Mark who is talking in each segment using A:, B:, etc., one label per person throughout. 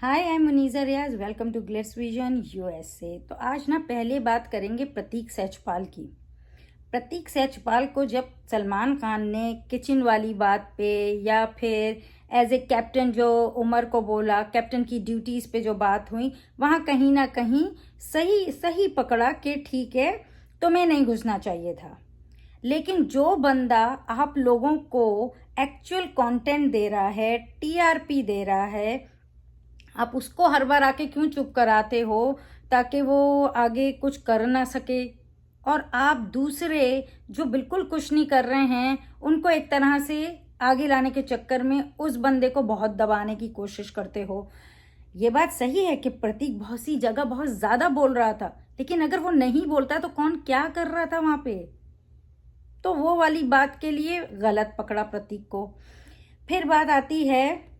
A: Hi, I am Muneeza Riyaz. Welcome to Glitz Vision USA. तो आज ना पहले बात करेंगे प्रतीक सेचपाल की। प्रतीक सेचपाल को जब सलमान खान ने किचन वाली बात पे या फिर एज ए कैप्टन जो उमर को बोला, कैप्टन की ड्यूटीज़ पे जो बात हुई, वहाँ कहीं ना कहीं सही सही पकड़ा कि ठीक है, तुम्हें नहीं घुसना चाहिए था। लेकिन जो बंदा आप लोगों को एक्चुअल कंटेंट दे रहा है, टीआरपी दे रहा है, आप उसको हर बार आके क्यों चुप कराते हो ताकि वो आगे कुछ कर ना सके। और आप दूसरे जो बिल्कुल कुछ नहीं कर रहे हैं उनको एक तरह से आगे लाने के चक्कर में उस बंदे को बहुत दबाने की कोशिश करते हो। ये बात सही है कि प्रतीक बहुत सी जगह बहुत ज़्यादा बोल रहा था, लेकिन अगर वो नहीं बोलता तो कौन क्या कर रहा था वहाँ पे। तो वो वाली बात के लिए गलत पकड़ा प्रतीक को। फिर बात आती है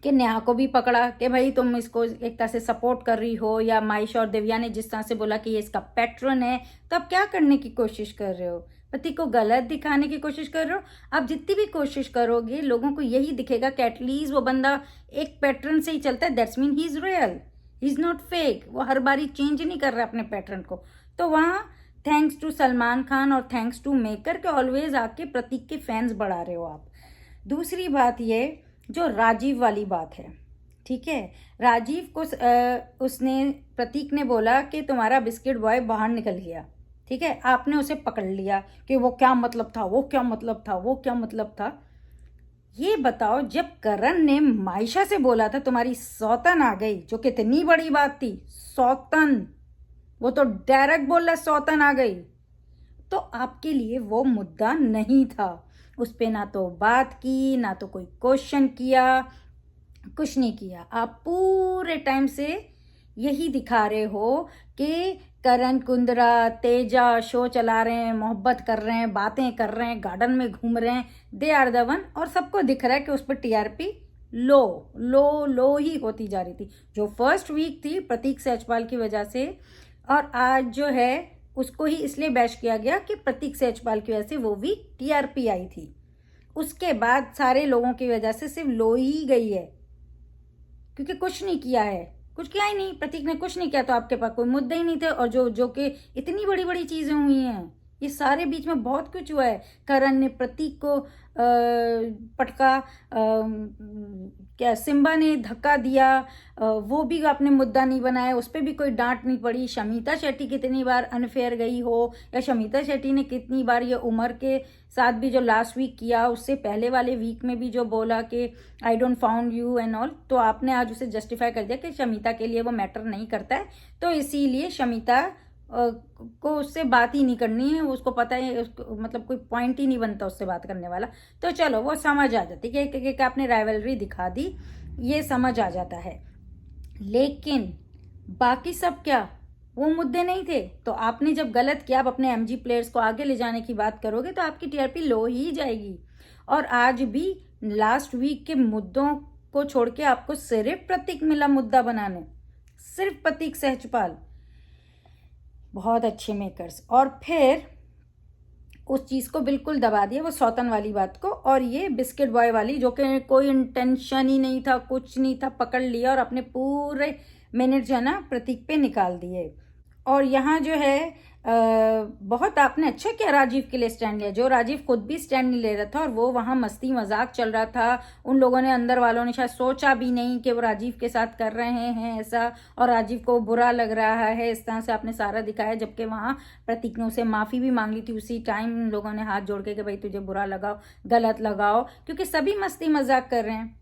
A: कि नेहा को भी पकड़ा कि भाई तुम इसको एक तरह से सपोर्ट कर रही हो, या माइश और दिव्या ने जिस तरह से बोला कि ये इसका पैट्रन है, तो आप क्या करने की कोशिश कर रहे हो? पति को गलत दिखाने की कोशिश कर रहे हो। आप जितनी भी कोशिश करोगे लोगों को यही दिखेगा कि एटलीस्ट वो बंदा एक पैटर्न से ही चलता है, that's mean he is real, he is not fake. वो हर बारी चेंज नहीं कर रहा अपने पैटर्न को। तो वहाँ थैंक्स टू सलमान खान और थैंक्स टू मेकर के ऑलवेज आके प्रतीक के फैंस बढ़ा रहे हो आप। दूसरी बात ये जो राजीव वाली बात है, ठीक है, राजीव को उसने प्रतीक ने बोला कि तुम्हारा बिस्किट बॉय बाहर निकल गया, ठीक है, आपने उसे पकड़ लिया कि वो क्या मतलब था, वो क्या मतलब था, वो क्या मतलब था। ये बताओ, जब करण ने मायशा से बोला था तुम्हारी सौतन आ गई, जो कितनी बड़ी बात थी, सौतन, वो तो डायरेक्ट बोला सौतन आ गई, तो आपके लिए वो मुद्दा नहीं था। उस पे ना तो बात की, ना तो कोई क्वेश्चन किया, कुछ नहीं किया। आप पूरे टाइम से यही दिखा रहे हो कि करण कुंद्रा तेजा शो चला रहे हैं, मोहब्बत कर रहे हैं, बातें कर रहे हैं, गार्डन में घूम रहे हैं, दे आर द वन, और सबको दिख रहा है कि उस पर टीआरपी लो लो लो ही होती जा रही थी। जो फर्स्ट वीक थी प्रतीक सेचपाल की वजह से, और आज जो है उसको ही इसलिए बैश किया गया कि प्रतीक सेचपाल की वजह से वो भी टीआरपी आई थी। उसके बाद सारे लोगों की वजह से सिर्फ लो ही गई है, क्योंकि कुछ नहीं किया है, कुछ किया ही नहीं, प्रतीक ने कुछ नहीं किया, तो आपके पास कोई मुद्दे ही नहीं थे। और जो जो कि इतनी बड़ी बड़ी चीजें हुई हैं, ये सारे बीच में बहुत कुछ हुआ है। करण ने प्रतीक को पटका, क्या सिम्बा ने धक्का दिया, वो भी आपने मुद्दा नहीं बनाया, उस पर भी कोई डांट नहीं पड़ी। शमिता शेट्टी कितनी बार अनफेयर गई हो, या शमिता शेट्टी ने कितनी बार ये उमर के साथ भी जो लास्ट वीक किया, उससे पहले वाले वीक में भी जो बोला कि I don't found you and all, तो आपने आज उसे जस्टिफाई कर दिया कि शमिता के लिए वो मैटर नहीं करता है, तो इसीलिए शमिता को उससे बात ही नहीं करनी है, उसको पता है, उसको मतलब कोई पॉइंट ही नहीं बनता उससे बात करने वाला। तो चलो वो समझ आ जाती है कि आपने राइवलरी दिखा दी, ये समझ आ जाता है। लेकिन बाकी सब क्या, वो मुद्दे नहीं थे। तो आपने जब गलत किया, आप अपने एमजी प्लेयर्स को आगे ले जाने की बात करोगे तो आपकी टीआरपी लो ही जाएगी। और आज भी लास्ट वीक के मुद्दों को छोड़ के आपको सिर्फ प्रतीक मिला मुद्दा बनाने, सिर्फ प्रतीक सहजपाल, बहुत अच्छे मेकर्स। और फिर उस चीज़ को बिल्कुल दबा दिया, वो सौतन वाली बात को, और ये बिस्किट बॉय वाली जो कि कोई इंटेंशन ही नहीं था, कुछ नहीं था, पकड़ लिया और अपने पूरे मिनट जो है ना प्रतीक पे निकाल दिए। और यहाँ जो है बहुत आपने अच्छा किया राजीव के लिए स्टैंड लिया, जो राजीव खुद भी स्टैंड नहीं ले रहा था, और वो वहाँ मस्ती मजाक चल रहा था। उन लोगों ने, अंदर वालों ने शायद सोचा भी नहीं कि वो राजीव के साथ कर रहे हैं ऐसा, और राजीव को बुरा लग रहा है, इस तरह से आपने सारा दिखाया। जबकि वहाँ प्रतीक ने उसे माफ़ी भी मांग ली थी उसी टाइम, उन लोगों ने हाथ जोड़ के कि भाई तुझे बुरा लगाओ, गलत लगाओ, क्योंकि सभी मस्ती मजाक कर रहे हैं।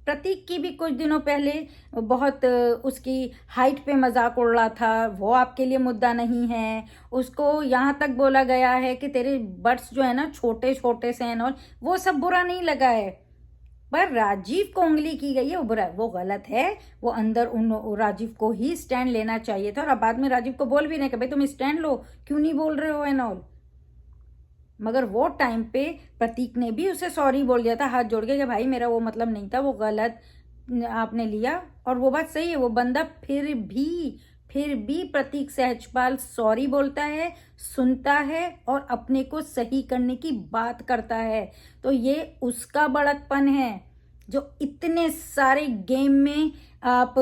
A: प्रतीक की भी कुछ दिनों पहले बहुत उसकी हाइट पे मजाक उड़ रहा था, वो आपके लिए मुद्दा नहीं है। उसको यहाँ तक बोला गया है कि तेरे बट्स जो है ना छोटे छोटे से हैं, और वो सब बुरा नहीं लगा है, पर राजीव को उंगली की गई है, वो बुरा है, वो गलत है। वो अंदर उन राजीव को ही स्टैंड लेना चाहिए था, और अब बाद में राजीव को बोल भी नहीं कि भाई तुम स्टैंड लो, क्यों नहीं बोल रहे हो एंड ऑल। मगर वो टाइम पे प्रतीक ने भी उसे सॉरी बोल दिया था हाथ जोड़ के कि भाई मेरा वो मतलब नहीं था, वो गलत आपने लिया। और वो बात सही है, वो बंदा फिर भी प्रतीक सहजपाल सॉरी बोलता है, सुनता है, और अपने को सही करने की बात करता है। तो ये उसका बड़कपन है जो इतने सारे गेम में आप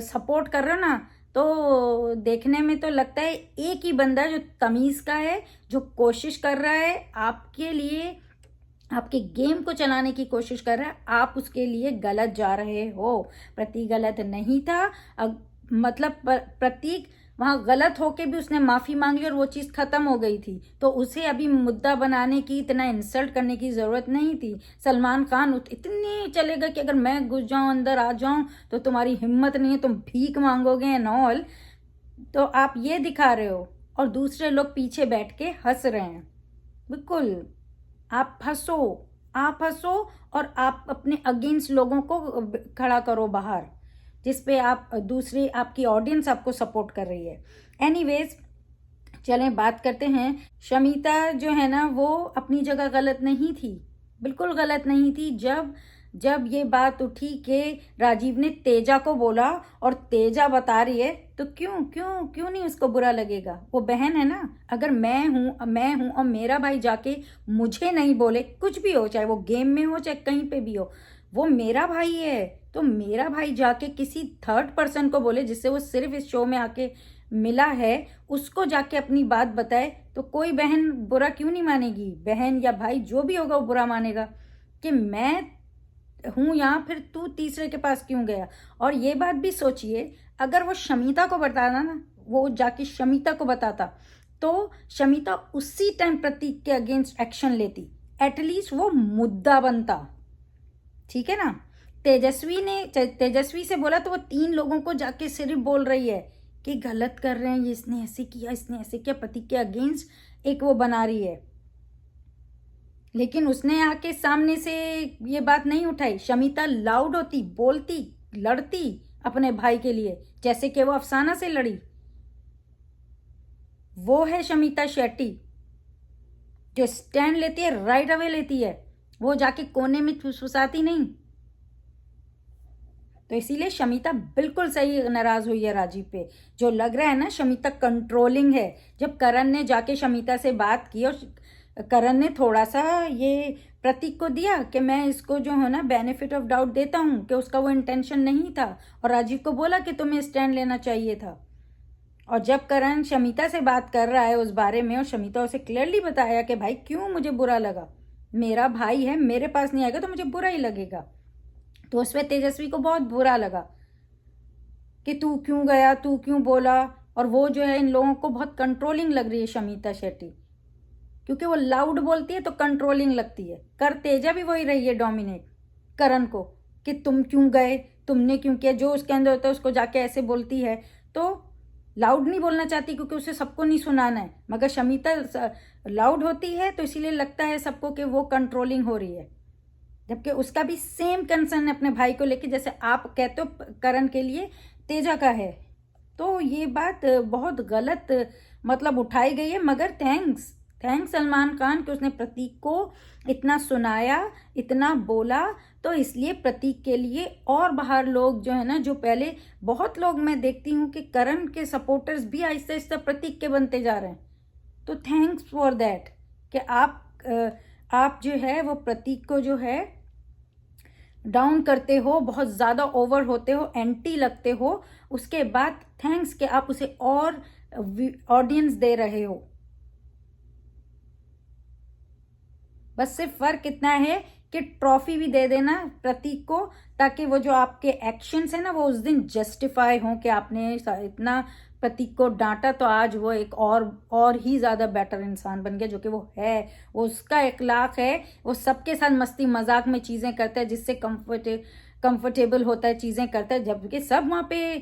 A: सपोर्ट कर रहे हो ना, तो देखने में तो लगता है एक ही बंदा जो तमीज़ का है, जो कोशिश कर रहा है आपके लिए, आपके गेम को चलाने की कोशिश कर रहा है, आप उसके लिए गलत जा रहे हो। प्रतीक गलत नहीं था। मतलब प्रतीक वहाँ गलत होके भी उसने माफ़ी मांग ली और वो चीज़ ख़त्म हो गई थी, तो उसे अभी मुद्दा बनाने की, इतना इंसल्ट करने की ज़रूरत नहीं थी। सलमान खान इतनी चलेगा कि अगर मैं घुस जाऊँ, अंदर आ जाऊँ, तो तुम्हारी हिम्मत नहीं है, तुम भीख मांगोगे एंड ऑल। तो आप ये दिखा रहे हो और दूसरे लोग पीछे बैठ के हंस रहे हैं। बिल्कुल आप हंसो, आप हंसो और आप अपने अगेंस्ट लोगों को खड़ा करो बाहर, जिस पे आप दूसरी आपकी ऑडियंस आपको सपोर्ट कर रही है। एनीवेज, चलें बात करते हैं। शमिता जो है ना, वो अपनी जगह गलत नहीं थी, बिल्कुल गलत नहीं थी। जब जब ये बात उठी कि राजीव ने तेजा को बोला और तेजा बता रही है, तो क्यों क्यों क्यों नहीं उसको बुरा लगेगा? वो बहन है ना। अगर मैं हूँ और मेरा भाई जाके मुझे नहीं बोले, कुछ भी हो, चाहे वो गेम में हो चाहे कहीं पे भी हो, वो मेरा भाई है, तो मेरा भाई जाके किसी थर्ड पर्सन को बोले जिससे वो सिर्फ इस शो में आके मिला है, उसको जाके अपनी बात बताए, तो कोई बहन बुरा क्यों नहीं मानेगी? बहन या भाई जो भी होगा वो बुरा मानेगा कि मैं हूँ यहाँ, फिर तू तीसरे के पास क्यों गया? और ये बात भी सोचिए, अगर वो शमिता को बताता ना, वो जाके शमिता को बताता, तो शमिता उसी टाइम प्रतीक के अगेंस्ट एक्शन लेती, एटलीस्ट वो मुद्दा बनता। ठीक है ना? तेजस्वी से बोला तो वो 3 लोगों को जाके सिर्फ बोल रही है कि गलत कर रहे हैं ये, इसने ऐसे किया, इसने ऐसे किया, प्रतीक के अगेंस्ट एक वो बना रही है। लेकिन उसने आके सामने से ये बात नहीं उठाई। शमिता लाउड होती, बोलती, लड़ती अपने भाई के लिए, जैसे कि वो अफसाना से लड़ी। वो है शमिता शेट्टी, जो स्टैंड लेती है, राइट अवे लेती है, वो जाके कोने में फुसफुसाती नहीं। तो इसीलिए शमिता बिल्कुल सही नाराज हुई है राजीव पे। जो लग रहा है ना, शमिता कंट्रोलिंग है। जब करण ने जाके शमिता से बात की और करण ने थोड़ा सा ये प्रतीक को दिया कि मैं इसको जो है ना बेनिफिट ऑफ डाउट देता हूँ कि उसका वो इंटेंशन नहीं था, और राजीव को बोला कि तुम्हें स्टैंड लेना चाहिए था। और जब करण शमिता से बात कर रहा है उस बारे में, और शमिता उसे क्लियरली बताया कि भाई क्यों मुझे बुरा लगा, मेरा भाई है, मेरे पास नहीं आएगा तो मुझे बुरा ही लगेगा, तो उसमें तेजस्वी को बहुत बुरा लगा कि तू क्यों गया, तू क्यों बोला। और वो जो है इन लोगों को बहुत कंट्रोलिंग लग रही है शमिता शेट्टी, क्योंकि वो लाउड बोलती है तो कंट्रोलिंग लगती है। कर तेजा भी वही रही है, डोमिनेट करण को, कि तुम क्यों गए, तुमने क्यों किया, जो उसके अंदर होता है उसको जाके ऐसे बोलती है। तो लाउड नहीं बोलना चाहती क्योंकि उसे सबको नहीं सुनाना है, मगर शमिता लाउड होती है तो इसीलिए लगता है सबको कि वो कंट्रोलिंग हो रही है, जबकि उसका भी सेम कंसर्न अपने भाई को लेके, जैसे आप कहते हो करण के लिए तेजा का है। तो ये बात बहुत गलत मतलब उठाई गई है, मगर थैंक्स सलमान खान कि उसने प्रतीक को इतना सुनाया, इतना बोला। तो इसलिए प्रतीक के लिए और बाहर लोग जो है ना, जो पहले बहुत लोग मैं देखती हूँ कि करण के सपोर्टर्स भी आहिस्ता आहिस्ता प्रतीक के बनते जा रहे हैं। तो थैंक्स फॉर दैट कि आप जो है वो प्रतीक को जो है डाउन करते हो, बहुत ज़्यादा ओवर होते हो, एंटी लगते हो, उसके बाद थैंक्स कि आप उसे और ऑडियंस दे रहे हो। बस सिर्फ फर्क इतना है कि ट्रॉफी भी दे देना प्रतीक को, ताकि वो जो आपके एक्शंस है ना, वो उस दिन जस्टिफाई हों कि आपने इतना प्रतीक को डांटा, तो आज वो एक और ही ज़्यादा बेटर इंसान बन गया, जो कि वो है। वो उसका इखलाक है, वो सबके साथ मस्ती मजाक में चीज़ें करता है, जिससे कंफर्टेबल होता है, चीज़ें करता है, जबकि सब वहाँ पे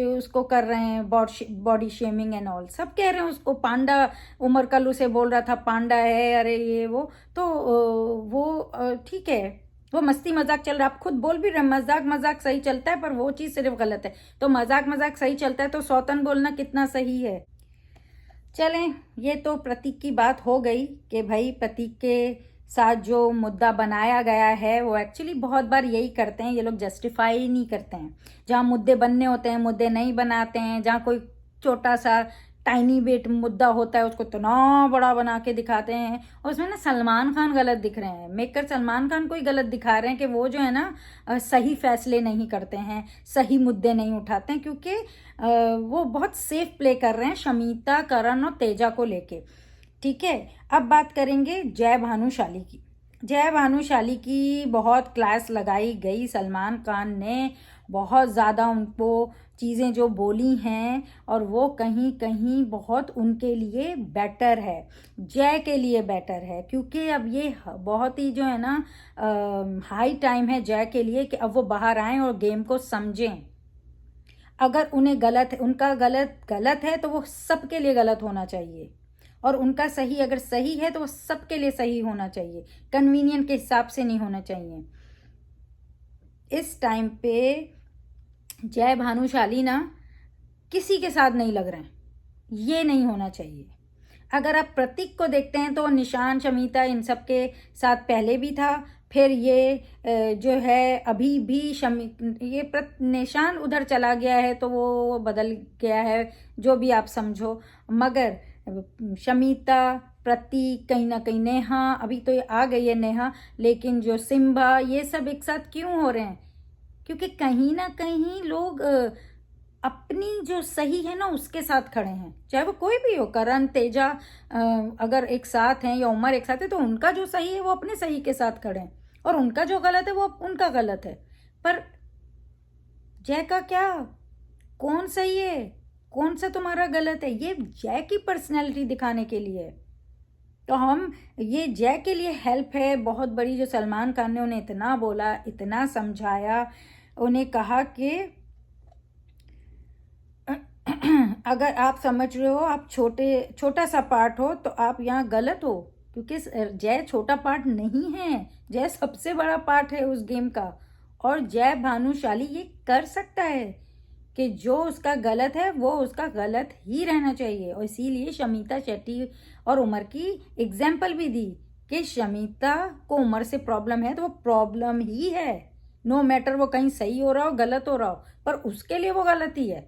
A: उसको कर रहे हैं बॉडी शेमिंग एंड ऑल। सब कह रहे हैं उसको पांडा, उमर कल्लू से बोल रहा था पांडा है, अरे ये वो। तो वो ठीक है, वो मस्ती मजाक चल रहा है, आप खुद बोल भी रहे मजाक सही चलता है, पर वो चीज़ सिर्फ गलत है। तो मजाक सही चलता है तो सौतन बोलना कितना सही है। चलें, ये तो प्रतीक की बात हो गई कि भाई प्रतीक के साथ जो मुद्दा बनाया गया है, वो एक्चुअली बहुत बार यही करते हैं ये लोग, जस्टिफाई नहीं करते हैं। जहाँ मुद्दे बनने होते हैं मुद्दे नहीं बनाते हैं, जहाँ कोई छोटा सा टाइनी बेट मुद्दा होता है उसको इतना बड़ा बना के दिखाते हैं, और उसमें ना सलमान खान गलत दिख रहे हैं। मेकर सलमान खान को ही गलत दिखा रहे हैं कि वो जो है ना सही फैसले नहीं करते हैं, सही मुद्दे नहीं उठाते हैं, क्योंकि वो बहुत सेफ प्ले कर रहे हैं शमीता, करण और तेजा को लेके। ठीक है, अब बात करेंगे जय भानुशाली की। जय भानुशाली की बहुत क्लास लगाई गई, सलमान खान ने बहुत ज़्यादा उनको चीज़ें जो बोली हैं, और वो कहीं कहीं बहुत उनके लिए बेटर है, जय के लिए बेटर है, क्योंकि अब ये बहुत ही जो है ना हाई टाइम है जय के लिए कि अब वो बाहर आएँ और गेम को समझें। अगर उन्हें उनका गलत है तो वो सबके लिए गलत होना चाहिए, और उनका सही अगर सही है तो वो सबके लिए सही होना चाहिए, कन्वीनियंट के हिसाब से नहीं होना चाहिए। इस टाइम पे जय भानुशाली ना किसी के साथ नहीं लग रहे हैं, ये नहीं होना चाहिए। अगर आप प्रतीक को देखते हैं तो निशान, शमीता इन सब के साथ पहले भी था, फिर ये जो है अभी भी निशान उधर चला गया है तो वो बदल गया है, जो भी आप समझो, मगर शमीता, प्रतीक, कहीं ना कहीं नेहा, अभी तो ये आ गई है नेहा, लेकिन जो सिम्बा, ये सब एक साथ क्यों हो रहे हैं? क्योंकि कहीं ना कहीं लोग अपनी जो सही है ना उसके साथ खड़े हैं, चाहे वो कोई भी हो, करण, तेजा अगर एक साथ हैं या उमर एक साथ है तो उनका जो सही है वो अपने सही के साथ खड़े हैं, और उनका जो गलत है वो उनका गलत है। पर जय का क्या, कौन सही है, कौन सा तुम्हारा गलत है? ये जय की पर्सनैलिटी दिखाने के लिए है। तो हम ये जय के लिए हेल्प है बहुत बड़ी, जो सलमान खान ने उन्हें इतना बोला, इतना समझाया, उन्हें कहा कि अगर आप समझ रहे हो आप छोटा सा पार्ट हो तो आप यहाँ गलत हो, क्योंकि जय छोटा पार्ट नहीं है, जय सबसे बड़ा पार्ट है उस गेम का, और जय भानुशाली ये कर सकता है कि जो उसका गलत है वो उसका गलत ही रहना चाहिए। और इसीलिए शमीता शेट्टी और उमर की एग्जाम्पल भी दी कि शमीता को उमर से प्रॉब्लम है तो वो प्रॉब्लम ही है, नो मैटर वो कहीं सही हो रहा हो गलत हो रहा हो, पर उसके लिए वो गलत ही है।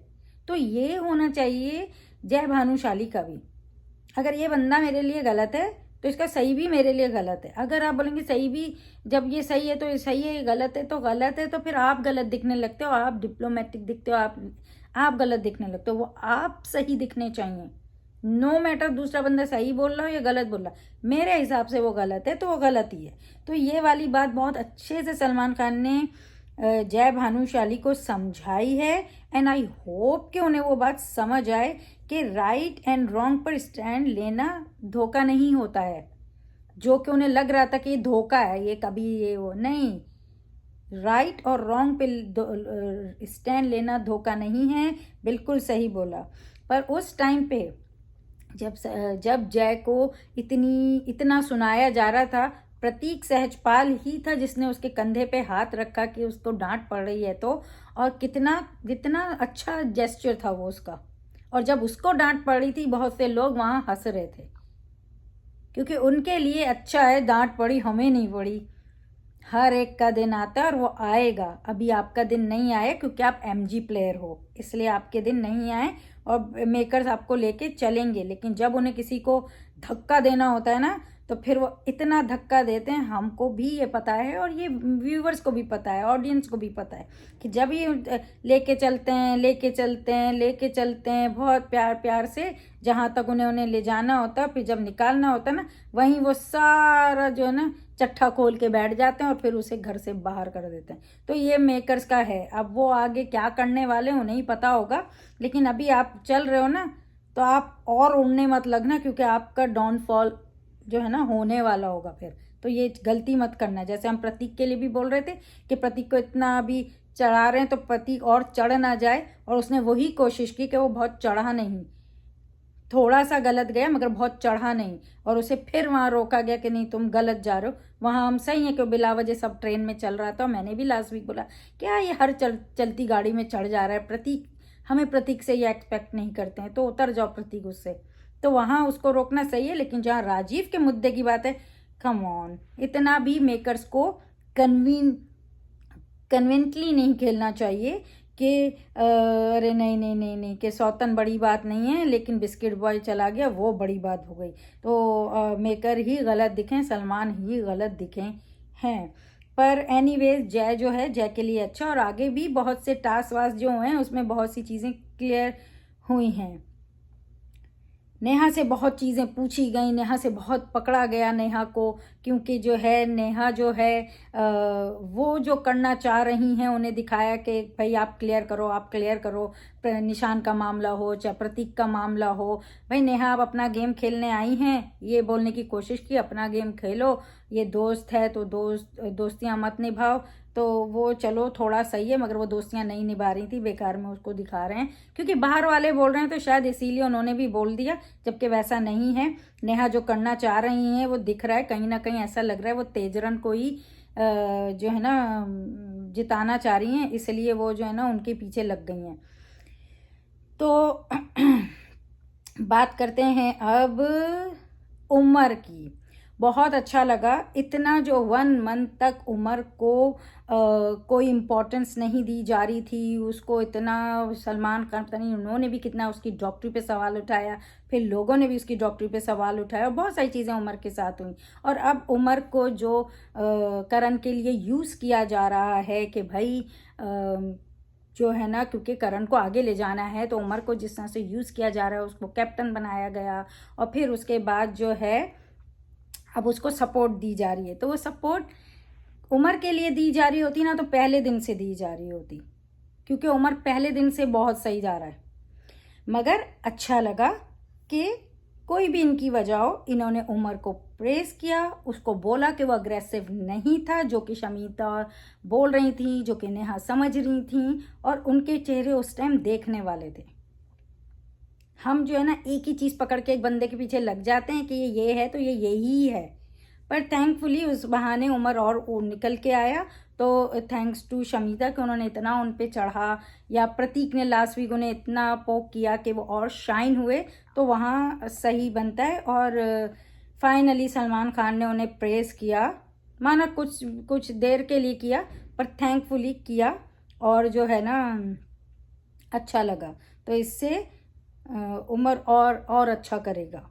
A: तो ये होना चाहिए जय भानुशाली का भी, अगर ये बंदा मेरे लिए गलत है तो इसका सही भी मेरे लिए गलत है। अगर आप बोलेंगे सही भी, जब ये सही है तो ये सही है, ये गलत है तो गलत है, तो फिर आप गलत दिखने लगते हो, आप डिप्लोमेटिक दिखते हो, आप गलत दिखने लगते हो। वो आप सही दिखने चाहिए, नो मैटर दूसरा बंदा सही बोल रहा हो या गलत बोल रहा, मेरे हिसाब से वो गलत है तो वो गलत ही है। तो ये वाली बात बहुत अच्छे से सलमान खान ने जय भानुशाली को समझाई है, एंड आई होप कि उन्हें वो बात समझ आए कि राइट एंड रॉन्ग पर स्टैंड लेना धोखा नहीं होता है। जो कि उन्हें लग रहा था कि ये धोखा है, ये कभी ये वो नहीं, राइट और रॉन्ग पे स्टैंड लेना धोखा नहीं है, बिल्कुल सही बोला। पर उस टाइम पे जब जय को इतना सुनाया जा रहा था, प्रतीक सहजपाल ही था जिसने उसके कंधे पे हाथ रखा कि उसको डांट पड़ रही है तो, और कितना अच्छा जेस्चर था वो उसका। और जब उसको डांट पड़ रही थी बहुत से लोग वहाँ हंस रहे थे, क्योंकि उनके लिए अच्छा है डांट पड़ी, हमें नहीं पड़ी। हर एक का दिन आता है और वो आएगा, अभी आपका दिन नहीं आया क्योंकि आप एमजी प्लेयर हो, इसलिए आपके दिन नहीं आए, और मेकर्स आपको लेके चलेंगे। लेकिन जब उन्हें किसी को धक्का देना होता है ना तो फिर वो इतना धक्का देते हैं, हमको भी ये पता है और ये व्यूवर्स को भी पता है, ऑडियंस को भी पता है कि जब ये लेके चलते हैं बहुत प्यार से, जहाँ तक उन्हें ले जाना होता है, फिर जब निकालना होता है ना वहीं वो सारा जो है ना चट्टा खोल के बैठ जाते हैं और फिर उसे घर से बाहर कर देते हैं। तो ये मेकर्स का है, अब वो आगे क्या करने वाले उन्हें ही पता होगा, लेकिन अभी आप चल रहे हो ना तो आप और उड़ने मत लगना, क्योंकि आपका डाउनफॉल जो है ना होने वाला होगा फिर। तो ये गलती मत करना, जैसे हम प्रतीक के लिए भी बोल रहे थे कि प्रतीक को इतना अभी चढ़ा रहे हैं तो प्रतीक और चढ़ ना जाए, और उसने वही कोशिश की कि वो बहुत चढ़ा नहीं, थोड़ा सा गलत गया मगर बहुत चढ़ा नहीं, और उसे फिर वहाँ रोका गया कि नहीं तुम गलत जा रहे हो, वहाँ हम सही है कि बिला वजह सब ट्रेन में चल रहा था। मैंने भी लास्ट वीक बोला क्या ये हर चलती गाड़ी में चढ़ जा रहा है प्रतीक, हमें प्रतीक से ये एक्सपेक्ट नहीं करते हैं, तो उतर जाओ प्रतीक उससे। तो वहाँ उसको रोकना सही है, लेकिन जहाँ राजीव के मुद्दे की बात है, कम ऑन, इतना भी मेकर्स को कन्वीनियंटली नहीं खेलना चाहिए कि अरे नहीं नहीं नहीं नहीं कि सौतन बड़ी बात नहीं है, लेकिन बिस्किट बॉय चला गया वो बड़ी बात हो गई। तो मेकर ही गलत दिखें, सलमान ही गलत दिखे हैं। पर एनीवेज जय जो है, जय के लिए अच्छा, और आगे भी बहुत से टास्क वास्क जो हैं उसमें बहुत सी चीज़ें क्लियर हुई हैं। नेहा से बहुत चीज़ें पूछी गई, नेहा से बहुत पकड़ा गया नेहा को, क्योंकि जो है नेहा जो है वो जो करना चाह रही हैं उन्हें दिखाया कि भाई आप क्लियर करो, आप क्लियर करो। निशान का मामला हो चाहे प्रतीक का मामला हो, भाई नेहा आप अपना गेम खेलने आई हैं, ये बोलने की कोशिश की अपना गेम खेलो, ये दोस्त है तो दोस्तियाँ मत निभाओ। तो वो चलो थोड़ा सही है, मगर वो दोस्तियां नहीं निभा रही थी, बेकार में उसको दिखा रहे हैं, क्योंकि बाहर वाले बोल रहे हैं तो शायद इसीलिए उन्होंने भी बोल दिया, जबकि वैसा नहीं है। नेहा जो करना चाह रही हैं वो दिख रहा है, कहीं ना कहीं ऐसा लग रहा है वो तेजरन को ही जो है ना जिताना चाह रही हैं, इसलिए वो जो है ना उनके पीछे लग गई हैं। तो बात करते हैं अब उमर की। बहुत अच्छा लगा, इतना जो 1 मंथ तक उमर को कोई इम्पोर्टेंस नहीं दी जा रही थी, उसको इतना सलमान खान पता नहीं उन्होंने भी कितना उसकी डॉक्टरी पे सवाल उठाया, फिर लोगों ने भी उसकी डॉक्टरी पे सवाल उठाया, और बहुत सारी चीज़ें उमर के साथ हुई। और अब उमर को जो करण के लिए यूज़ किया जा रहा है कि भाई जो है ना, क्योंकि करण को आगे ले जाना है, तो उमर को जिस तरह से यूज़ किया जा रहा है, उसको कैप्टन बनाया गया, और फिर उसके बाद जो है अब उसको सपोर्ट दी जा रही है। तो वो सपोर्ट उमर के लिए दी जा रही होती ना तो पहले दिन से दी जा रही होती, क्योंकि उमर पहले दिन से बहुत सही जा रहा है। मगर अच्छा लगा कि कोई भी इनकी वजह हो, इन्होंने उमर को प्रेस किया, उसको बोला कि वो अग्रेसिव नहीं था, जो कि शमीता बोल रही थी, जो कि नेहा समझ रही थी, और उनके चेहरे उस टाइम देखने वाले थे। हम जो है ना एक ही चीज़ पकड़ के एक बंदे के पीछे लग जाते हैं कि ये है तो ये यही है, पर थैंकफुली उस बहाने उमर और निकल के आया। तो थैंक्स टू शमीता कि उन्होंने इतना उन पे चढ़ा, या प्रतीक ने लास्ट वीक उन्हें इतना पोक किया कि वो और शाइन हुए, तो वहाँ सही बनता है। और फाइनली सलमान खान ने उन्हें प्रेस किया, माना कुछ कुछ देर के लिए किया, पर थैंकफुली किया, और जो है ना अच्छा लगा। तो इससे उमर और अच्छा करेगा।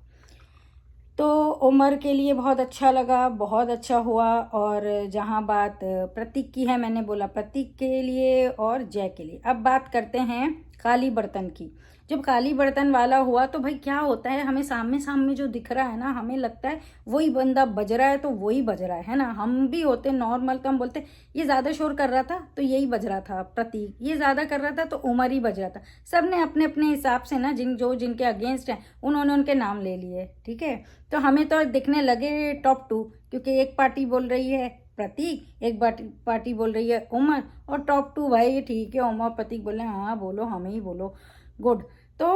A: तो उमर के लिए बहुत अच्छा लगा, बहुत अच्छा हुआ। और जहाँ बात प्रतीक की है, मैंने बोला प्रतीक के लिए और जय के लिए। अब बात करते हैं काली बर्तन की। जब काली बर्तन वाला हुआ तो भाई क्या होता है, हमें सामने सामने जो दिख रहा है ना, हमें लगता है वही बंदा बज रहा है तो वही बज रहा है ना। हम भी होते नॉर्मल तो हम बोलते ये ज़्यादा शोर कर रहा था तो यही बज रहा था प्रतीक, ये ज़्यादा कर रहा था तो उमर ही बज रहा था। सब ने अपने अपने हिसाब से ना जिनके अगेंस्ट हैं उन्होंने उनके नाम ले लिए, ठीक है। तो हमें तो दिखने लगे टॉप 2, क्योंकि एक पार्टी बोल रही है प्रतीक, एक पार्टी बोल रही है उमर, और टॉप 2 भाई ठीक है उमर प्रतीक बोले, हाँ बोलो हमें ही बोलो, गुड। तो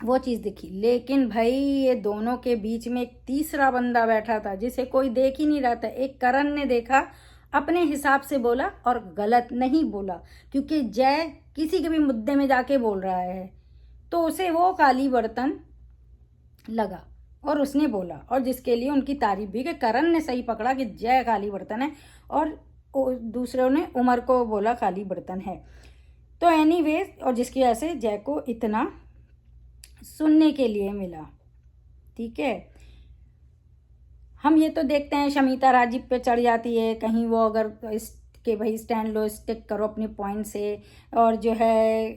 A: वो चीज़ दिखी। लेकिन भाई ये दोनों के बीच में एक तीसरा बंदा बैठा था जिसे कोई देख ही नहीं रहा था। एक करण ने देखा, अपने हिसाब से बोला और गलत नहीं बोला, क्योंकि जय किसी के भी मुद्दे में जाके बोल रहा है तो उसे वो काली बर्तन लगा और उसने बोला, और जिसके लिए उनकी तारीफ भी कि करण ने सही पकड़ा कि जय काली बर्तन है, और दूसरों ने उमर को बोला काली बर्तन है। तो एनीवेज, और जिसकी वजह से जय को इतना सुनने के लिए मिला, ठीक है। हम ये तो देखते हैं शमीता राजीव पे चढ़ जाती है, कहीं वो अगर के भाई स्टैंड लो, स्टिक करो अपने पॉइंट से, और जो है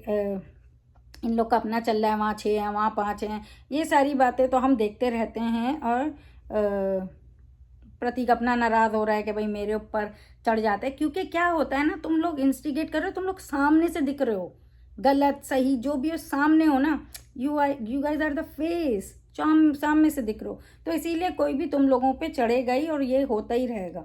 A: इन लोग का अपना चल रहा है, वहाँ 6 हैं वहाँ 5 हैं, ये सारी बातें तो हम देखते रहते हैं। और प्रतीक अपना नाराज़ हो रहा है कि भाई मेरे ऊपर चढ़ जाते हैं, क्योंकि क्या होता है ना, तुम लोग इंस्टिगेट कर रहे हो, तुम लोग सामने से दिख रहे हो, गलत सही जो भी हो सामने हो ना, you guys are the face, सामने से दिख रहे हो, तो इसीलिए कोई भी तुम लोगों पे चढ़ेगा ही, और ये होता ही रहेगा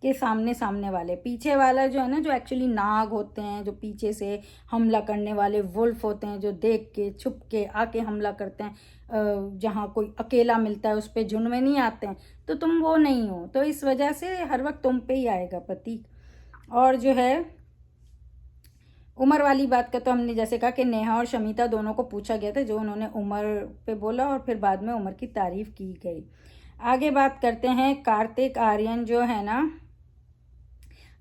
A: कि सामने वाले, पीछे वाला जो है ना, जो एक्चुअली नाग होते हैं, जो पीछे से हमला करने वाले वुल्फ होते हैं, जो देख के छुप के आके हमला करते हैं, जहाँ कोई अकेला मिलता है उस पर झुंड में नहीं आते हैं, तो तुम वो नहीं हो, तो इस वजह से हर वक्त तुम पे ही आएगा प्रतीक। और जो है उमर वाली बात का तो हमने जैसे कहा कि नेहा और शमीता दोनों को पूछा गया था, जो उन्होंने उमर पे बोला, और फिर बाद में उमर की तारीफ की गई। आगे बात करते हैं कार्तिक आर्यन जो है ना,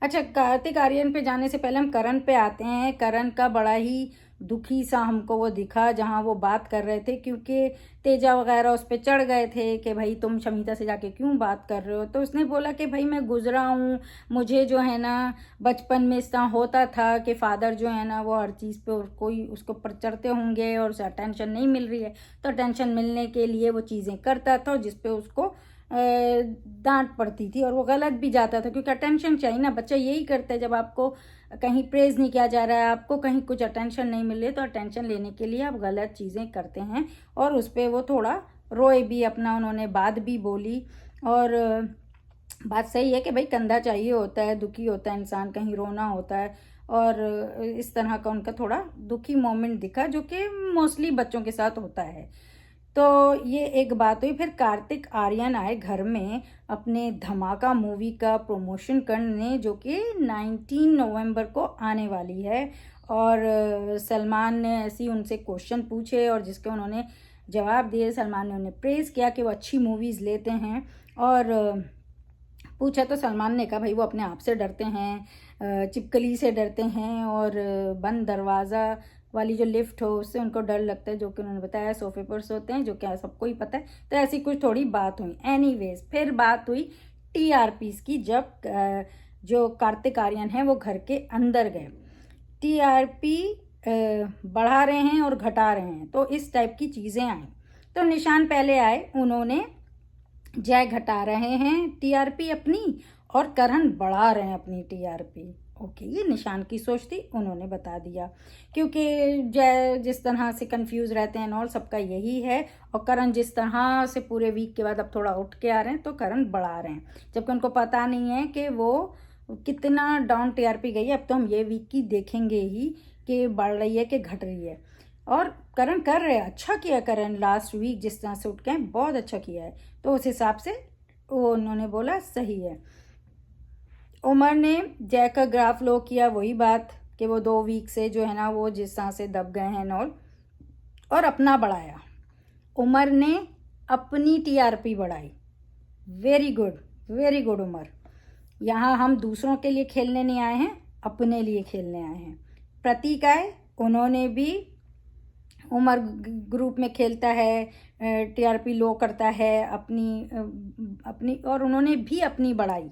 A: अच्छा, कार्तिक आर्यन पे जाने से पहले हम करण पे आते हैं। करण का बड़ा ही दुखी सा हमको वो दिखा, जहाँ वो बात कर रहे थे, क्योंकि तेजा वगैरह उस पर चढ़ गए थे कि भाई तुम शमीता से जाके क्यों बात कर रहे हो। तो उसने बोला कि भाई मैं गुजरा हूँ, मुझे जो है ना बचपन में इस तरह होता था कि फादर जो है ना वो हर चीज़ पे कोई उसको पर चढ़ते होंगे और उसे अटेंशन नहीं मिल रही है, तो अटेंशन मिलने के लिए वो चीज़ें करता था जिसपे उसको डांट पड़ती थी और वो गलत भी जाता था, क्योंकि अटेंशन चाहिए ना। बच्चा यही करता है, जब आपको कहीं प्रेज नहीं किया जा रहा है, आपको कहीं कुछ अटेंशन नहीं मिल रही, तो अटेंशन लेने के लिए आप गलत चीज़ें करते हैं। और उस पर वो थोड़ा रोए भी, अपना उन्होंने बात भी बोली। और बात सही है कि भाई कंधा चाहिए होता है, दुखी होता है इंसान, कहीं रोना होता है। और इस तरह का उनका थोड़ा दुखी मोमेंट दिखा, जो कि मोस्टली बच्चों के साथ होता है। तो ये एक बात हुई। फिर कार्तिक आर्यन आए घर में अपने धमाका मूवी का प्रमोशन करने, जो कि 19 नवंबर को आने वाली है। और सलमान ने ऐसी उनसे क्वेश्चन पूछे और जिसके उन्होंने जवाब दिए। सलमान ने उन्हें प्रेज़ किया कि वो अच्छी मूवीज़ लेते हैं। और पूछा तो सलमान ने कहा भाई वो अपने आप से डरते हैं, चिपकली से डरते हैं, और बंद दरवाज़ा वाली जो लिफ्ट हो उससे उनको डर लगता है, जो कि उन्होंने बताया सोफे पर सोते हैं, जो कि सबको ही पता है। तो ऐसी कुछ थोड़ी बात हुई। एनीवेज, फिर बात हुई टीआरपीज़ की, जब जो कार्तिक आर्यन है वो घर के अंदर गए। टीआरपी बढ़ा रहे हैं और घटा रहे हैं, तो इस टाइप की चीज़ें आई। तो निशान पहले आए, उन्होंने जय घटा रहे हैं टीआरपी अपनी, और करण बढ़ा रहे हैं अपनी टीआरपी। ओके, ये निशान की सोच थी, उन्होंने बता दिया। क्योंकि जय जिस तरह से कंफ्यूज रहते हैं और सबका यही है, और करण जिस तरह से पूरे वीक के बाद अब थोड़ा उठ के आ रहे हैं, तो करण बढ़ा रहे हैं, जबकि उनको पता नहीं है कि वो कितना डाउन टीआरपी गई है। अब तो हम ये वीक की देखेंगे ही कि बढ़ रही है कि घट रही है। और करण कर रहे हैं, अच्छा किया करण, लास्ट वीक जिस तरह से उठ के बहुत अच्छा किया है। तो उस हिसाब से वो उन्होंने बोला सही है। उमर ने जय का ग्राफ लो किया, वही बात कि वो 2 वीक से जो है ना वो जिस तरह से दब गए हैं नॉल, और अपना बढ़ाया। उमर ने अपनी टीआरपी बढ़ाई। Very good, very good Umar. यहाँ हम दूसरों के लिए खेलने नहीं आए हैं, अपने लिए खेलने आए हैं। प्रतीक आए, उन्होंने भी उमर ग्रुप में खेलता है, टीआरपी लो करता है अपनी, और उन्होंने भी अपनी बढ़ाई।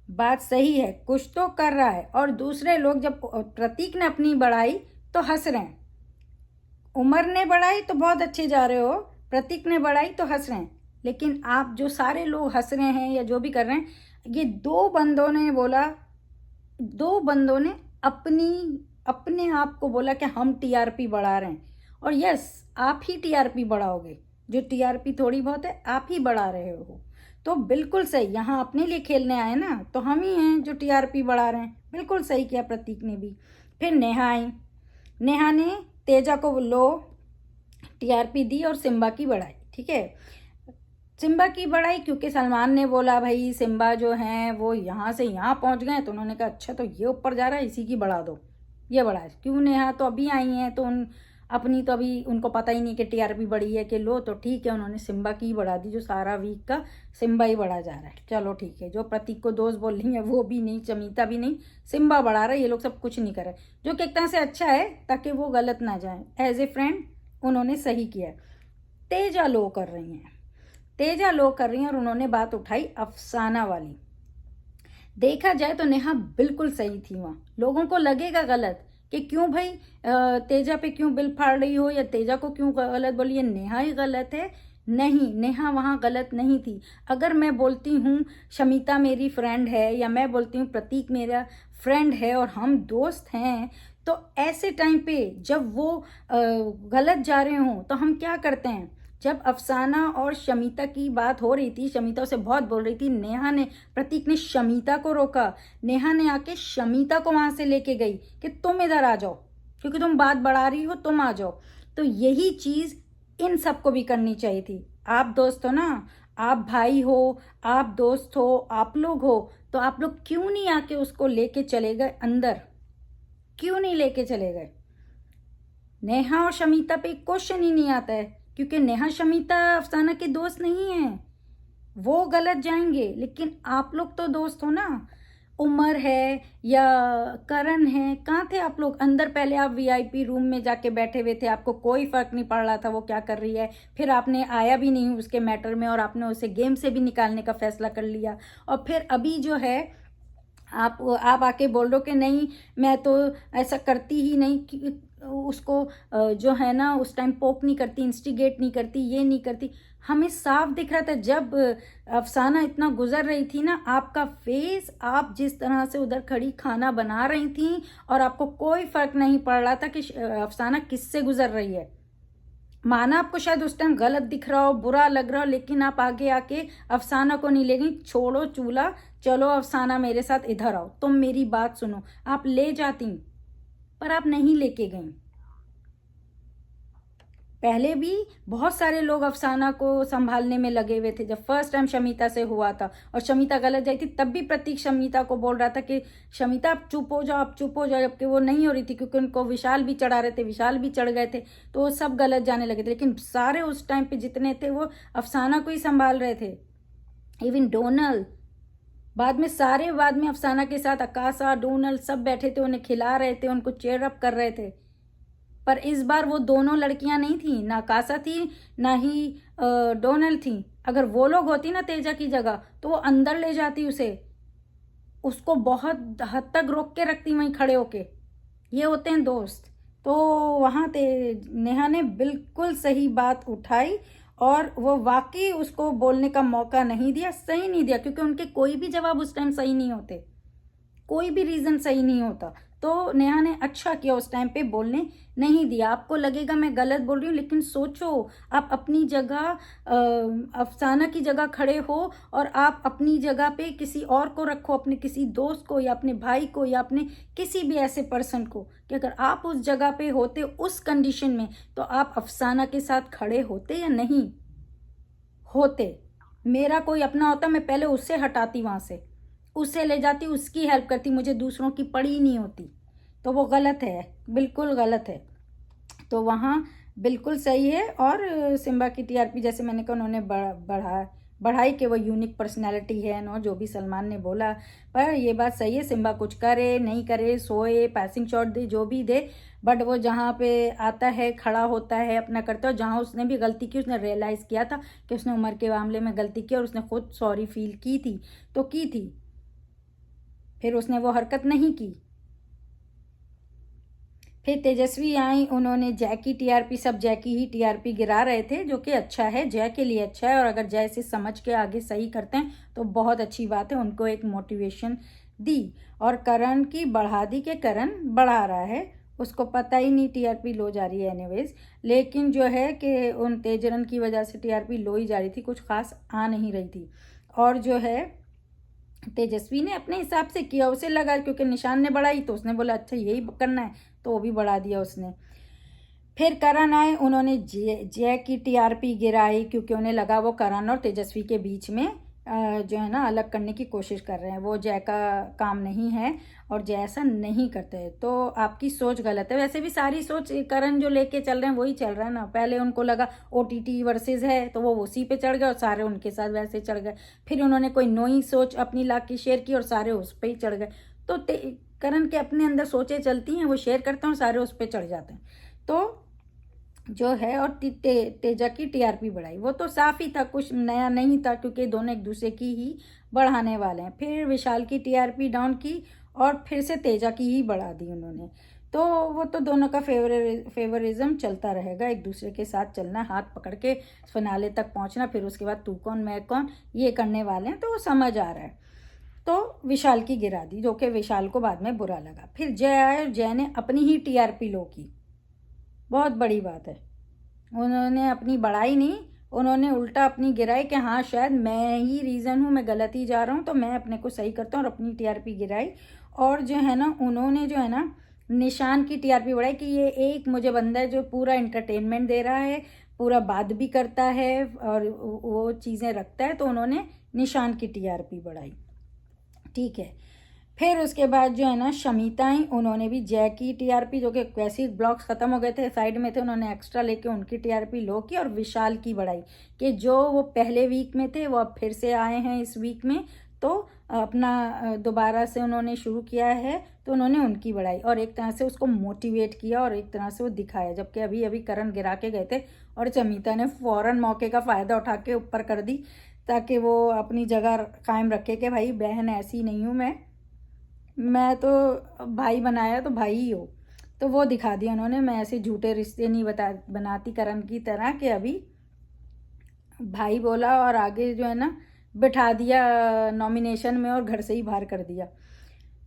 A: बात सही है, कुछ तो कर रहा है। और दूसरे लोग, जब प्रतीक ने अपनी बढ़ाई तो हंस रहे हैं। उमर ने बढ़ाई तो बहुत अच्छे जा रहे हो, प्रतीक ने बढ़ाई तो हंस रहे हैं। लेकिन आप जो सारे लोग हंस रहे हैं या जो भी कर रहे हैं, ये 2 बंदों ने बोला, 2 बंदों ने अपने आप को बोला कि हम टीआरपी बढ़ा रहे हैं। और यस, आप ही टीआरपी बढ़ाओगे, जो टीआरपी थोड़ी बहुत है आप ही बढ़ा रहे हो। तो बिल्कुल सही, यहाँ अपने लिए खेलने आए ना, तो हम ही हैं जो टीआरपी बढ़ा रहे हैं। बिल्कुल सही किया प्रतीक ने भी। फिर नेहा आई, नेहा ने तेजा को लो टीआरपी दी और सिम्बा की बढ़ाई। ठीक है, सिम्बा की बढ़ाई क्योंकि सलमान ने बोला भाई सिम्बा जो हैं वो यहाँ से यहाँ पहुँच गए, तो उन्होंने कहा अच्छा तो ये ऊपर जा रहा है, इसी की बढ़ा दो। ये बढ़ाए क्यों, नेहा तो अभी आई हैं, तो अपनी तो अभी उनको पता ही नहीं कि टीआरपी बढ़ी है कि लो, तो ठीक है उन्होंने सिम्बा की बढ़ा दी, जो सारा वीक का सिम्बा ही बढ़ा जा रहा है। चलो ठीक है, जो प्रतीक को दोस्त बोल रही है वो भी नहीं, चमीता भी नहीं, सिम्बा बढ़ा रहा है। ये लोग सब कुछ नहीं कर रहे, जो कि एक तरह से अच्छा है ताकि वो गलत ना जाए। एज ए फ्रेंड उन्होंने सही किया। तेजा लो कर रही हैं, तेजा लो कर रही हैं, और उन्होंने बात उठाई अफसाना वाली। देखा जाए तो नेहा बिल्कुल सही थी। वहाँ लोगों को लगेगा गलत कि क्यों भाई तेजा पे क्यों बिल फाड़ रही हो, या तेजा को क्यों गलत बोली, ये नेहा ही गलत है। नहीं, नेहा वहाँ गलत नहीं थी। अगर मैं बोलती हूँ शमीता मेरी फ्रेंड है, या मैं बोलती हूँ प्रतीक मेरा फ्रेंड है और हम दोस्त हैं, तो ऐसे टाइम पे जब वो गलत जा रहे हों तो हम क्या करते हैं। जब अफसाना और शमीता की बात हो रही थी, शमीता उसे बहुत बोल रही थी, नेहा ने, प्रतीक ने शमीता को रोका। नेहा ने आके शमीता को वहां से लेके गई कि तुम इधर आ जाओ, क्योंकि तुम बात बढ़ा रही हो, तुम आ जाओ। तो यही चीज इन सबको भी करनी चाहिए थी। आप दोस्त हो ना, आप भाई हो, आप दोस्त हो, आप लोग हो, तो आप लोग क्यों नहीं आके उसको लेके चले गए अंदर, क्यों नहीं लेके चले गए। नेहा और शमीता पे क्वेश्चन ही नहीं आता है, क्योंकि नेहा शमीता अफसाना के दोस्त नहीं है, वो गलत जाएंगे। लेकिन आप लोग तो दोस्त हो ना, उमर है या करण है, कहाँ थे आप लोग अंदर? पहले आप वीआईपी रूम में जाके बैठे हुए थे, आपको कोई फ़र्क नहीं पड़ रहा था वो क्या कर रही है, फिर आपने आया भी नहीं उसके मैटर में और आपने उसे गेम से भी निकालने का फैसला कर लिया। और फिर अभी जो है आप आके बोल रहे हो कि नहीं मैं तो ऐसा करती ही नहीं, कि उसको जो है ना उस टाइम पोक नहीं करती, इंस्टिगेट नहीं करती, ये नहीं करती। हमें साफ दिख रहा था जब अफसाना इतना गुजर रही थी ना, आपका फेस, आप जिस तरह से उधर खड़ी खाना बना रही थी और आपको कोई फर्क नहीं पड़ रहा था कि अफसाना किससे गुजर रही है। माना आपको शायद उस टाइम गलत दिख रहा हो, बुरा लग रहा हो, लेकिन आप आगे आके अफसाना को नहीं ले गई। छोड़ो चूल्हा, चलो अफसाना मेरे साथ इधर आओ, तुम मेरी बात सुनो। आप ले जाती पर आप नहीं लेके गई। पहले भी बहुत सारे लोग अफसाना को संभालने में लगे हुए थे। जब फर्स्ट टाइम शमीता से हुआ था और शमीता गलत जाई थी, तब भी प्रतीक शमीता को बोल रहा था कि शमीता आप चुप हो जाओ, आप चुप हो जाओ, जबकि वो नहीं हो रही थी क्योंकि उनको विशाल भी चढ़ा रहे थे, विशाल भी चढ़ गए थे, तो वो सब गलत जाने लगे थे। लेकिन सारे उस टाइम पे जितने थे वो अफसाना को ही संभाल रहे थे। इवन डोनल बाद में, सारे बाद में अफसाना के साथ अकाशा डोनल सब बैठे थे, उन्हें खिला रहे थे, उनको चेयर अप कर रहे थे। पर इस बार वो दोनों लड़कियां नहीं थी, ना कासा थी ना ही डोनल थी। अगर वो लोग होती ना तेजा की जगह, तो वो अंदर ले जाती उसे, उसको बहुत हद तक रोक के रखती वहीं खड़े होके। ये होते हैं दोस्त। तो वहाँ नेहा ने बिल्कुल सही बात उठाई और वो वाकई उसको बोलने का मौका नहीं दिया, सही नहीं दिया, क्योंकि उनके कोई भी जवाब उस टाइम सही नहीं होते, कोई भी रीज़न सही नहीं होता। तो नेहा ने अच्छा किया उस टाइम पे बोलने नहीं दिया। आपको लगेगा मैं गलत बोल रही हूँ, लेकिन सोचो, आप अपनी जगह अफसाना की जगह खड़े हो और आप अपनी जगह पे किसी और को रखो, अपने किसी दोस्त को या अपने भाई को या अपने किसी भी ऐसे पर्सन को, कि अगर आप उस जगह पे होते उस कंडीशन में, तो आप अफसाना के साथ खड़े होते या नहीं होते। मेरा कोई अपना होता, मैं पहले उससे हटाती वहाँ से, उसे ले जाती, उसकी हेल्प करती, मुझे दूसरों की पड़ी नहीं होती। तो वो गलत है, बिल्कुल गलत है। तो वहाँ बिल्कुल सही है। और सिम्बा की टीआरपी जैसे मैंने कहा उन्होंने बढ़ाई कि वो यूनिक पर्सनैलिटी है नो, जो भी सलमान ने बोला। पर ये बात सही है, सिम्बा कुछ करे नहीं करे, सोए, पासिंग शॉट दे, जो भी दे, बट वो जहाँ पे आता है खड़ा होता है, अपना करता है। जहाँ उसने भी गलती की, उसने रियलाइज़ किया था कि उसने उमर के मामले में गलती की और उसने खुद सॉरी फील की थी, तो की थी, फिर उसने वो हरकत नहीं की। फिर तेजस्वी आई, उन्होंने जय की टीआरपी, सब जय की ही टीआरपी गिरा रहे थे, जो कि अच्छा है, जय के लिए अच्छा है। और अगर जय से समझ के आगे सही करते हैं तो बहुत अच्छी बात है, उनको एक मोटिवेशन दी। और करण की बढ़ा दी कि करण बढ़ा रहा है, उसको पता ही नहीं टीआरपी लो जा रही है एनीवेज। लेकिन जो है कि उन तेजरन की वजह से टीआरपी लो ही जा रही थी, कुछ खास आ नहीं रही थी। और जो है तेजस्वी ने अपने हिसाब से किया, उसे लगा क्योंकि निशान ने बढ़ाई तो उसने बोला अच्छा यही करना है, तो वो भी बढ़ा दिया उसने। फिर करण आए, उन्होंने जय की टीआरपी गिराई क्योंकि उन्हें लगा वो करण और तेजस्वी के बीच में जो है ना अलग करने की कोशिश कर रहे हैं। वो जय का काम नहीं है और जय ऐसा नहीं करते हैं, तो आपकी सोच गलत है। वैसे भी सारी सोच करण जो लेके चल रहे हैं वही चल रहा है ना। पहले उनको लगा ओटीटी वर्सेस है तो वो उसी पे चढ़ गए और सारे उनके साथ वैसे चढ़ गए। फिर उन्होंने कोई नई सोच अपनी ला के शेयर की और सारे उस पर ही चढ़ गए। तो करण के अपने अंदर सोचें चलती हैं, वो शेयर करते हैं और सारे उस पर चढ़ जाते हैं। तो जो है और तेजा की टीआरपी बढ़ाई, वो तो साफ ही था, कुछ नया नहीं था, क्योंकि दोनों एक दूसरे की ही बढ़ाने वाले हैं। फिर विशाल की टीआरपी डाउन की और फिर से तेजा की ही बढ़ा दी उन्होंने। तो वो तो दोनों का फेवरिज्म चलता रहेगा, एक दूसरे के साथ चलना, हाथ पकड़ के फिनाले तक पहुंचना, फिर उसके बाद तू कौन मैं कौन ये करने वाले हैं, तो वो समझ आ रहा है। तो विशाल की गिरा दी, जो कि विशाल को बाद में बुरा लगा। फिर जय आए और जय ने अपनी ही टीआरपी लो की, बहुत बड़ी बात है। उन्होंने अपनी बढ़ाई नहीं, उन्होंने उल्टा अपनी गिराई कि हाँ शायद मैं ही रीज़न हूँ, मैं गलत ही जा रहा हूँ, तो मैं अपने को सही करता हूँ, और अपनी टीआरपी गिराई। और जो है ना उन्होंने जो है ना निशान की टीआरपी बढ़ाई कि ये एक मुझे बंदा है जो पूरा इंटरटेनमेंट दे रहा है, पूरा बात भी करता है और वो चीज़ें रखता है, तो उन्होंने निशान की टीआरपी बढ़ाई। ठीक है। फिर उसके बाद जो है ना शमीता आई, उन्होंने भी जय की टीआरपी, जो कि वैसे ही ब्लॉक्स ख़त्म हो गए थे, साइड में थे, उन्होंने एक्स्ट्रा लेके उनकी टीआरपी लो की। और विशाल की बढ़ाई कि जो वो पहले वीक में थे वो अब फिर से आए हैं इस वीक में, तो अपना दोबारा से उन्होंने शुरू किया है, तो उन्होंने उनकी बढ़ाई और एक तरह से उसको मोटिवेट किया और एक तरह से वो दिखाया। जबकि अभी अभी करण गिरा के गए थे और चमीता ने फ़ौरन मौके का फ़ायदा उठा के ऊपर कर दी ताकि वो अपनी जगह कायम रखे कि भाई बहन ऐसी नहीं हूँ मैं तो भाई बनाया तो भाई ही हो। तो वो दिखा दिया उन्होंने, मैं ऐसे झूठे रिश्ते नहीं बनाती करण की तरह कि अभी भाई बोला और आगे जो है ना बिठा दिया नॉमिनेशन में और घर से ही बाहर कर दिया।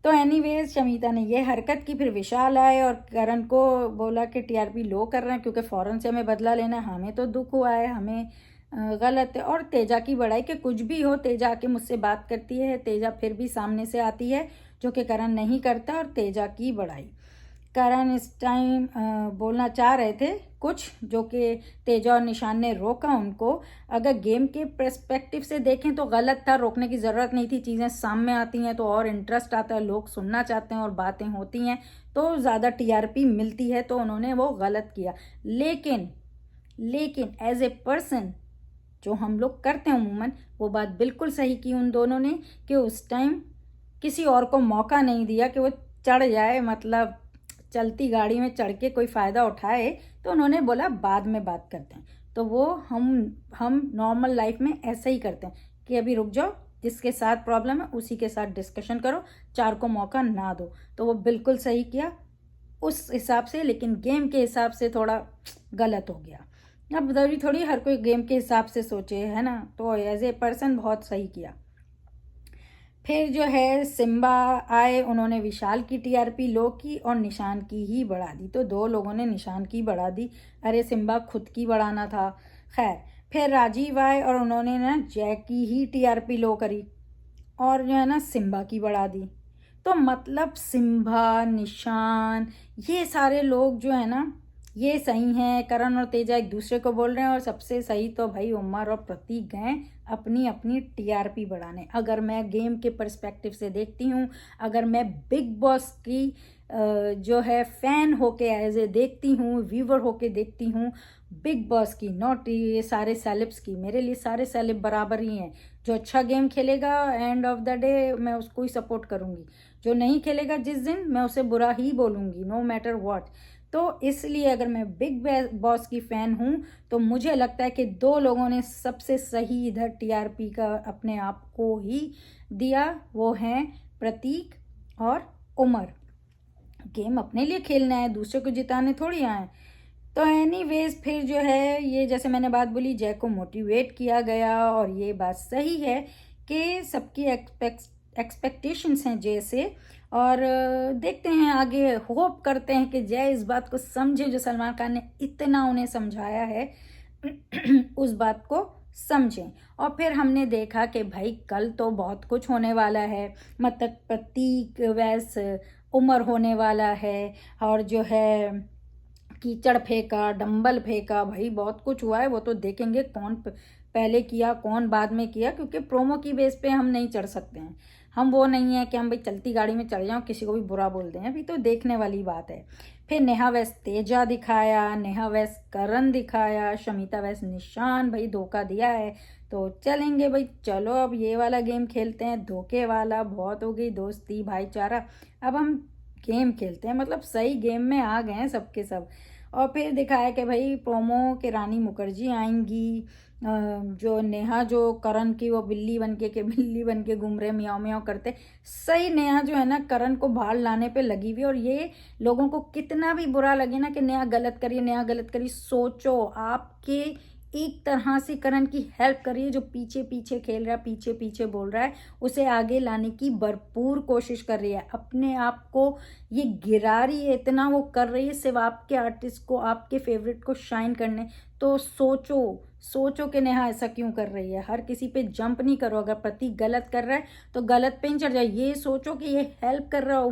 A: तो एनीवेज शमीता ने ये हरकत की, फिर विशाल आए और करण को बोला कि टीआरपी लो कर रहे हैं क्योंकि फ़ौरन से हमें बदला लेना है, हमें तो दुख हुआ है, हमें गलत है। और तेजा की बढ़ाई कि कुछ भी हो तेजा आके मुझसे बात करती है, तेजा फिर भी सामने से आती है जो कि करण नहीं करता। और तेजा की बढ़ाई, करण इस टाइम बोलना चाह रहे थे कुछ जो कि तेजा और निशान ने रोका उनको। अगर गेम के पर्सपेक्टिव से देखें तो गलत था, रोकने की ज़रूरत नहीं थी। चीज़ें सामने आती हैं तो और इंटरेस्ट आता है, लोग सुनना चाहते हैं और बातें होती हैं तो ज़्यादा टीआरपी मिलती है, तो उन्होंने वो गलत किया। लेकिन एज ए पर्सन जो हम लोग करते हैं अमूमन, वो बात बिल्कुल सही की उन दोनों ने कि उस टाइम किसी और को मौका नहीं दिया कि वो चढ़ जाए, मतलब चलती गाड़ी में चढ़ के कोई फ़ायदा उठाए। तो उन्होंने बोला बाद में बात करते हैं। तो वो हम नॉर्मल लाइफ में ऐसा ही करते हैं कि अभी रुक जाओ, जिसके साथ प्रॉब्लम है उसी के साथ डिस्कशन करो, चार को मौका ना दो। तो वो बिल्कुल सही किया उस हिसाब से, लेकिन गेम के हिसाब से थोड़ा गलत हो गया। अब जरूरी थोड़ी हर कोई गेम के हिसाब से सोचे, है ना। तो एज ए पर्सन बहुत सही किया। फिर जो है सिम्बा आए, उन्होंने विशाल की टीआरपी लो की और निशान की ही बढ़ा दी। तो दो लोगों ने निशान की बढ़ा दी, अरे सिम्बा खुद की बढ़ाना था। खैर फिर राजीव आए और उन्होंने ना जय की ही टीआरपी लो करी और जो है ना सिम्बा की बढ़ा दी। तो मतलब सिम्बा, निशान, ये सारे लोग जो है ना ये सही हैं। करण और तेजा एक दूसरे को बोल रहे हैं और सबसे सही तो भाई उमर और प्रतीक गए अपनी अपनी टीआरपी बढ़ाने। अगर मैं गेम के पर्सपेक्टिव से देखती हूँ, अगर मैं बिग बॉस की जो है फ़ैन होके एज ए देखती हूँ, व्यूवर होके देखती हूँ, बिग बॉस की, नॉट ये सारे सेलेब्स की, मेरे लिए सारे सेलेब बराबर ही हैं। जो अच्छा गेम खेलेगा एंड ऑफ द डे मैं उसको ही सपोर्ट करूँगी, जो नहीं खेलेगा जिस दिन मैं उसे बुरा ही बोलूँगी, नो मैटर व्हाट। तो इसलिए अगर मैं बिग बॉस की फ़ैन हूँ तो मुझे लगता है कि दो लोगों ने सबसे सही इधर टीआरपी का अपने आप को ही दिया, वो हैं प्रतीक और उमर। गेम अपने लिए खेलना है, दूसरे को जिताने थोड़ी आए। तो एनीवेज फिर जो है ये जैसे मैंने बात बोली, जय को मोटिवेट किया गया और ये बात सही है कि सबकी एक्सपेक्टेशंस हैं जय से। और देखते हैं आगे, होप करते हैं कि जय इस बात को समझे जो सलमान खान ने इतना उन्हें समझाया है उस बात को समझें। और फिर हमने देखा कि भाई कल तो बहुत कुछ होने वाला है, मतलब प्रतीक वैस उमर होने वाला है और जो है कीचड़ फेंका, डंबल फेंका, भाई बहुत कुछ हुआ है। वो तो देखेंगे कौन पहले किया कौन बाद में किया, क्योंकि प्रोमो की बेस पे हम नहीं चढ़ सकते हैं। हम वो नहीं है कि हम भाई चलती गाड़ी में चढ़ जाओ किसी को भी बुरा बोल दें, अभी तो देखने वाली बात है। फिर नेहा वैस तेजा दिखाया, नेहा वैस करण दिखाया, शमिता वैस निशान, भाई धोखा दिया है तो चलेंगे भाई, चलो अब ये वाला गेम खेलते हैं, धोखे वाला बहुत हो गई, दोस्ती भाईचारा, अब हम गेम खेलते हैं, मतलब सही गेम में आ गए हैं सबके सब। और फिर दिखाया कि भाई प्रोमो के रानी मुखर्जी आएंगी, जो नेहा जो करण की वो बिल्ली बन के घूम रहे म्याऊं म्याऊं करते, सही नेहा जो है ना करण को बाहर लाने पे लगी हुई। और ये लोगों को कितना भी बुरा लगे ना कि नेहा गलत करिए, नेहा गलत करिए, सोचो आपके एक तरह से करण की हेल्प करिए, जो पीछे पीछे खेल रहा है, पीछे पीछे बोल रहा है, उसे आगे लाने की भरपूर कोशिश कर रही है। अपने आप को ये गिरा रही है, इतना वो कर रही है सिर्फ आपके आर्टिस्ट को, आपके फेवरेट को शाइन करने। तो सोचो कि नेहा ऐसा क्यों कर रही है। हर किसी पे जंप नहीं करो, अगर प्रतीक गलत कर रहा है तो गलत पे ही चढ़ जाए। ये सोचो कि ये हेल्प कर रहा है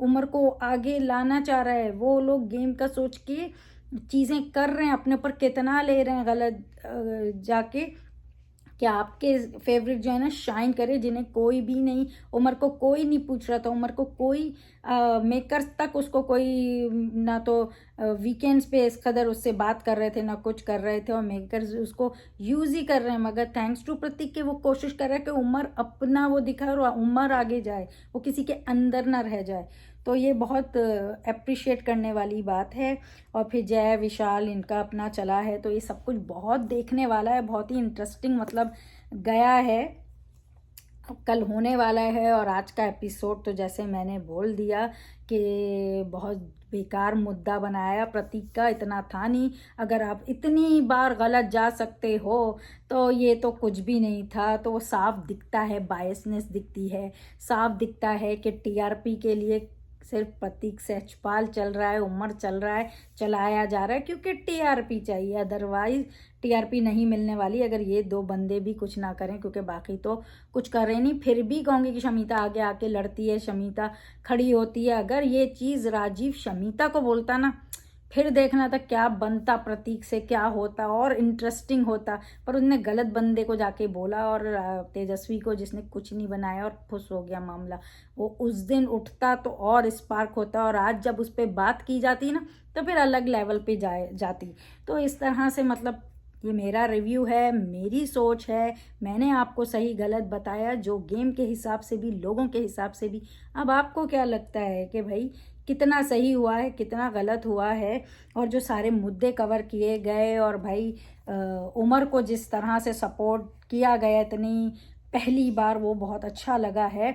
A: उमर को आगे लाना चाह रहा है। वो लोग गेम का सोच के चीज़ें कर रहे हैं, अपने ऊपर कितना ले रहे हैं गलत जाके कि आपके फेवरेट जो है ना शाइन करे, जिन्हें कोई भी नहीं, उमर को कोई नहीं पूछ रहा था, उमर को कोई मेकर्स तक उसको कोई ना तो वीकेंड्स पे इस कदर उससे बात कर रहे थे ना कुछ कर रहे थे, और मेकर्स उसको यूज़ ही कर रहे हैं। मगर थैंक्स टू प्रतीक के वो कोशिश कर रहा है कि उमर अपना वो दिखाए और उमर आगे जाए, वो किसी के अंदर ना रह जाए। तो ये बहुत अप्रिशिएट करने वाली बात है। और फिर जय विशाल इनका अपना चला है, तो ये सब कुछ बहुत देखने वाला है, बहुत ही इंटरेस्टिंग मतलब गया है, कल होने वाला है। और आज का एपिसोड तो जैसे मैंने बोल दिया कि बहुत बेकार मुद्दा बनाया प्रतीक का, इतना था नहीं। अगर आप इतनी बार गलत जा सकते हो तो ये तो कुछ भी नहीं था। तो साफ दिखता है, बायसनेस दिखती है, साफ दिखता है कि टीआरपी के लिए सिर्फ प्रतीक सहजपाल चल रहा है, उमर चल रहा है, चलाया जा रहा है, क्योंकि टीआरपी चाहिए। अदरवाइज टीआरपी नहीं मिलने वाली अगर ये दो बंदे भी कुछ ना करें, क्योंकि बाकी तो कुछ कर रहे नहीं। फिर भी कहूँगी कि शमीता आगे आके लड़ती है, शमीता खड़ी होती है। अगर ये चीज़ राजीव शमीता को बोलता ना, फिर देखना था क्या बनता, प्रतीक से क्या होता और इंटरेस्टिंग होता। पर उसने गलत बंदे को जाके बोला, और तेजस्वी को जिसने कुछ नहीं बनाया, और खुश हो गया मामला। वो उस दिन उठता तो और स्पार्क होता, और आज जब उस पर बात की जाती ना तो फिर अलग लेवल पे जाती। तो इस तरह से मतलब ये मेरा रिव्यू है, मेरी सोच है, मैंने आपको सही गलत बताया, जो गेम के हिसाब से भी, लोगों के हिसाब से भी। अब आपको क्या लगता है कि भाई कितना सही हुआ है, कितना गलत हुआ है, और जो सारे मुद्दे कवर किए गए, और भाई उमर को जिस तरह से सपोर्ट किया गया इतनी पहली बार, वो बहुत अच्छा लगा है।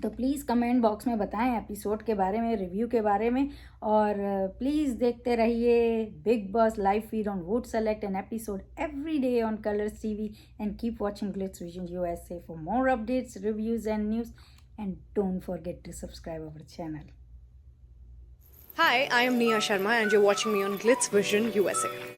A: तो प्लीज़ कमेंट बॉक्स में बताएं एपिसोड के बारे में, रिव्यू के बारे में। और प्लीज़ देखते रहिए Bigg Boss live feed on vote select an episode every day on Colors TV, and keep watching Glitz Vision USA for more updates, reviews and news, and don't forget to subscribe our channel.
B: Hi, I am Nia Sharma and you're watching me on Glitz Vision USA.